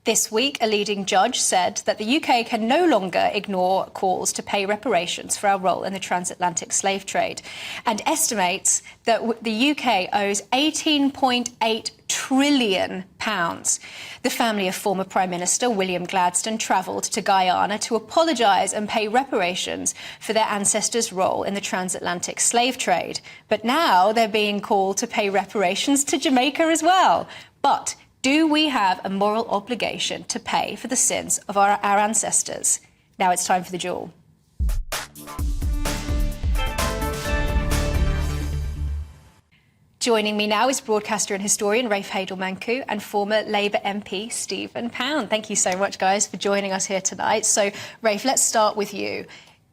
This week, a leading judge said that the UK can no longer ignore calls to pay reparations for our role in the transatlantic slave trade, and estimates that the UK owes £18.8 trillion. The family of former Prime Minister William Gladstone travelled to Guyana to apologise and pay reparations for their ancestors' role in the transatlantic slave trade. But now they're being called to pay reparations to Jamaica as well. But do we have a moral obligation to pay for the sins of our ancestors? Now it's time for the duel. Joining me now is broadcaster and historian Rafe Heydel-Mankoo and former Labour MP Stephen Pound. Thank you so much, guys, for joining us here tonight. So, Rafe, let's start with you.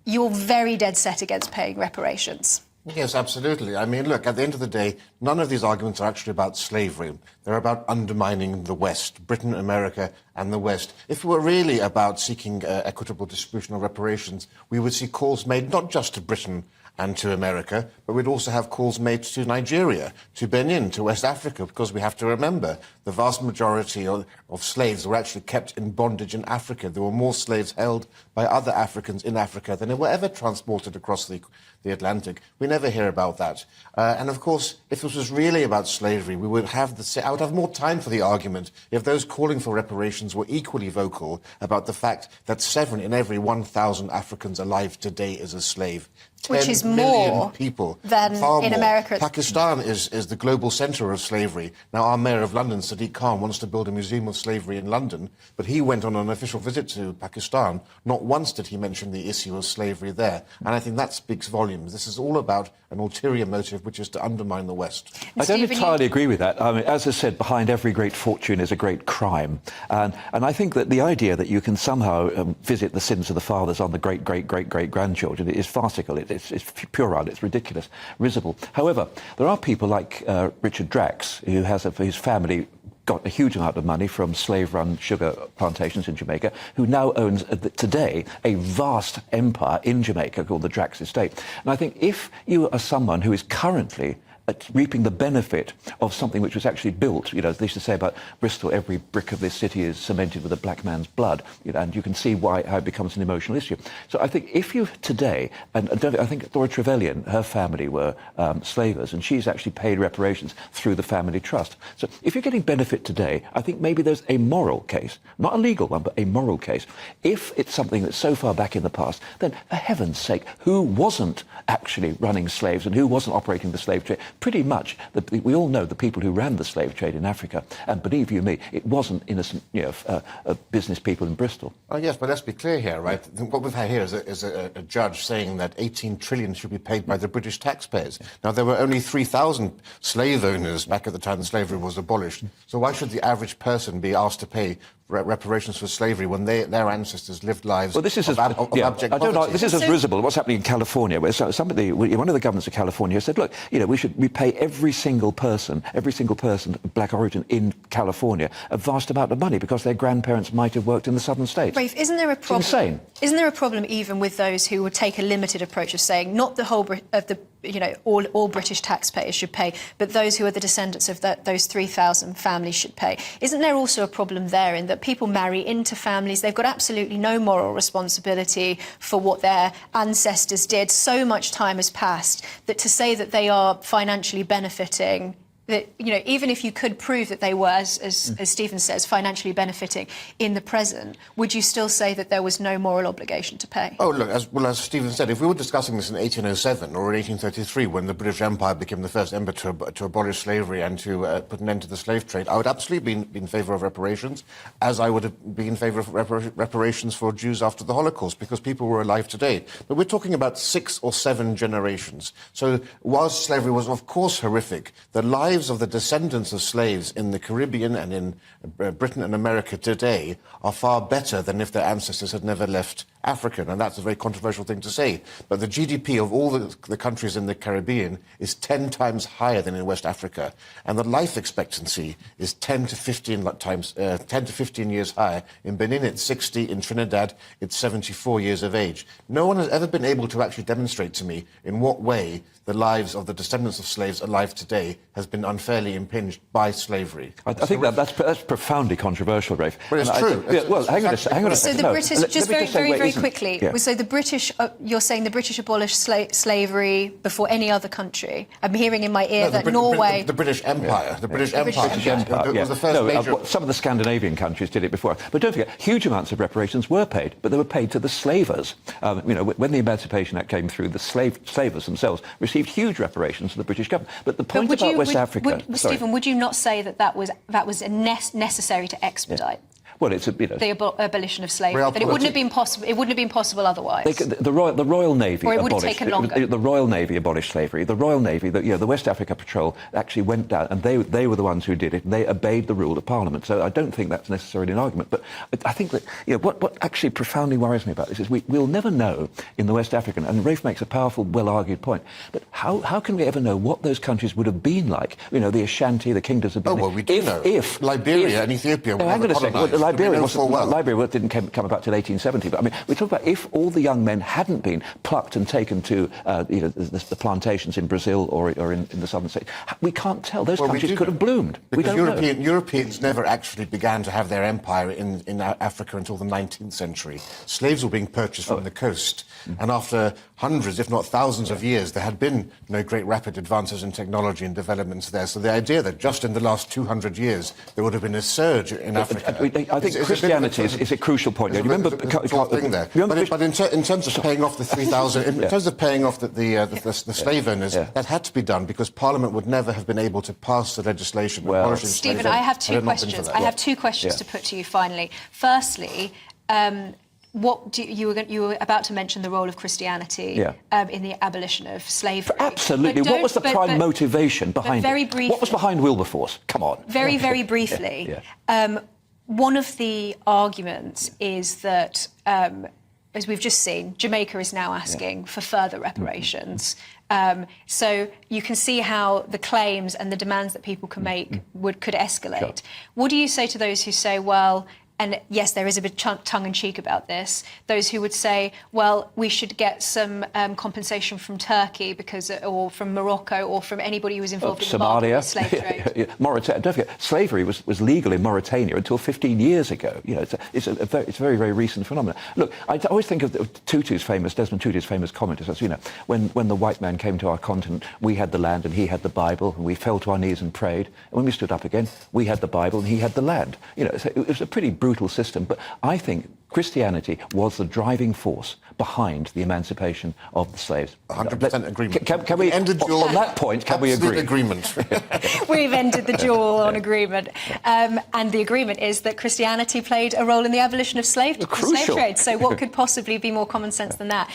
You're very dead set against paying reparations. Yes, absolutely. I mean, look, at the end of the day, none of these arguments are actually about slavery. They're about undermining the West, Britain, America, and the West. If it were really about seeking equitable distribution of reparations, we would see calls made not just to Britain and to America, but we'd also have calls made to Nigeria, to Benin, to West Africa, because we have to remember the vast majority of slaves were actually kept in bondage in Africa. There were more slaves held by other Africans in Africa than were ever transported across the Atlantic. We never hear about that. And of course, if this was really about slavery, I would have more time for the argument if those calling for reparations were equally vocal about the fact that 7 in every 1,000 Africans alive today is a slave. Which is more people, than in America. Pakistan is the global centre of slavery. Now, our Mayor of London, Sadiq Khan, wants to build a museum of slavery in London, but he went on an official visit to Pakistan. Not once did he mention the issue of slavery there. And I think that speaks volumes. This is all about an ulterior motive, which is to undermine the West. I don't entirely agree with that. I mean, as I said, behind every great fortune is a great crime. And I think that the idea that you can somehow visit the sins of the fathers on the great-great-great-great-grandchildren is farcical. It's puerile, it's ridiculous, risible. However, there are people like Richard Drax, who has his family got a huge amount of money from slave-run sugar plantations in Jamaica, who now owns, today, a vast empire in Jamaica called the Drax Estate. And I think if you are someone who is currently reaping the benefit of something which was actually built, you know, they used to say about Bristol, every brick of this city is cemented with a black man's blood, you know, and you can see how it becomes an emotional issue. So I think if you today, and I think Dora Trevelyan, her family were slavers, and she's actually paid reparations through the family trust. So if you're getting benefit today, I think maybe there's a moral case, not a legal one, but a moral case. If it's something that's so far back in the past, then for heaven's sake, who wasn't actually running slaves and who wasn't operating the slave trade? Pretty much, we all know the people who ran the slave trade in Africa, and believe you me, it wasn't innocent, business people in Bristol. Oh yes, but let's be clear here, right? What we've had here is a judge saying that 18 trillion should be paid by the British taxpayers. Now, there were only 3,000 slave owners back at the time slavery was abolished. So why should the average person be asked to pay reparations for slavery when their ancestors lived lives of abject poverty? This is as risible. What's happening in California, where one of the governors of California said, look, you know, we should repay every single person of black origin in California a vast amount of money because their grandparents might have worked in the southern states. Rafe, isn't there a problem? It's insane. Isn't there a problem even with those who would take a limited approach of saying not the whole of the, you know, all British taxpayers should pay, but those who are the descendants of those 3,000 families should pay? Isn't there also a problem there in that people marry into families, they've got absolutely no moral responsibility for what their ancestors did? So much time has passed that to say that they are financially benefiting, that, you know, even if you could prove that they were, as Stephen says, financially benefiting in the present, would you still say that there was no moral obligation to pay? Oh, look, as Stephen said, if we were discussing this in 1807 or in 1833, when the British Empire became the first empire to abolish slavery and to put an end to the slave trade, I would absolutely be in favour of reparations, as I would have been in favour of reparations for Jews after the Holocaust, because people were alive today. But we're talking about 6 or 7 generations. So whilst slavery was, of course, horrific, the lives of the descendants of slaves in the Caribbean and in Britain and America today are far better than if their ancestors had never left African, and that's a very controversial thing to say. But the GDP of all the countries in the Caribbean is 10 times higher than in West Africa, and the life expectancy is 10 to 15 years higher. In Benin, it's 60. In Trinidad, it's 74 years of age. No one has ever been able to actually demonstrate to me in what way the lives of the descendants of slaves alive today has been unfairly impinged by slavery. I think that's profoundly controversial, Rafe. But it's true. Hang on a second. So the British, just very quickly, so the British, you're saying the British abolished slavery before any other country. I'm hearing in my ear that Norway... The British Empire. The British Empire. Empire, was the first major... Some of the Scandinavian countries did it before. But don't forget, huge amounts of reparations were paid, but they were paid to the slavers. When the Emancipation Act came through, the slavers themselves received huge reparations to the British government. But the point about West Africa... Stephen, would you not say that was necessary to expedite? Well, it's the abolition of slavery. That it wouldn't have been possible. It wouldn't have been possible otherwise. The Royal Navy, or it would have taken longer. The Royal Navy abolished slavery. The Royal Navy, the West Africa Patrol, actually went down, and they were the ones who did it. And they obeyed the rule of Parliament. So I don't think that's necessarily an argument. But I think that what actually profoundly worries me about this is we'll never know in the West African. And Rafe makes a powerful, well-argued point. But how can we ever know what those countries would have been like? The Ashanti, the kingdoms of Benin. Oh well, we do know. If Liberia and Ethiopia were colonized. Liberia didn't come about till 1870, but I mean, we talk about if all the young men hadn't been plucked and taken to the plantations in Brazil or in the southern states, we can't tell. Those countries could have bloomed. Because Europeans never actually began to have their empire in Africa until the 19th century. Slaves were being purchased from the coast, and after hundreds, if not thousands of years, there had been no great rapid advances in technology and developments there. So the idea that just in the last 200 years there would have been a surge in Africa... I think Christianity is a crucial point. But in terms of paying off the 3,000, in terms of paying off the slave owners, that had to be done because Parliament would never have been able to pass the legislation. Stephen, I have two questions. I have two questions to put to you finally. Firstly, you were about to mention the role of Christianity in the abolition of slavery. Absolutely. What was the prime motivation behind very it? Briefly, what was behind Wilberforce? Come on. Very briefly. One of the arguments is that, as we've just seen, Jamaica is now asking for further reparations. So you can see how the claims and the demands that people can make could escalate. Sure. What do you say to those who say, well, and yes, there is a bit tongue-in-cheek about this, those who would say, well, we should get some compensation from Turkey or from Morocco or from anybody who was involved in the Somalia, slave trade. Mauritania. Don't forget, slavery was legal in Mauritania until 15 years ago. It's a very, very recent phenomenon. Look, I always think of Desmond Tutu's famous comment as, when the white man came to our continent, we had the land and he had the Bible, and we fell to our knees and prayed. And when we stood up again, we had the Bible and he had the land. So it was a pretty brutal system, but I think Christianity was the driving force behind the emancipation of the slaves. 100% agreement. Can we end the duel on that point? Can we agree? Agreement. We've ended the duel on agreement, and the agreement is that Christianity played a role in the abolition of slave trade. So what could possibly be more common sense than that?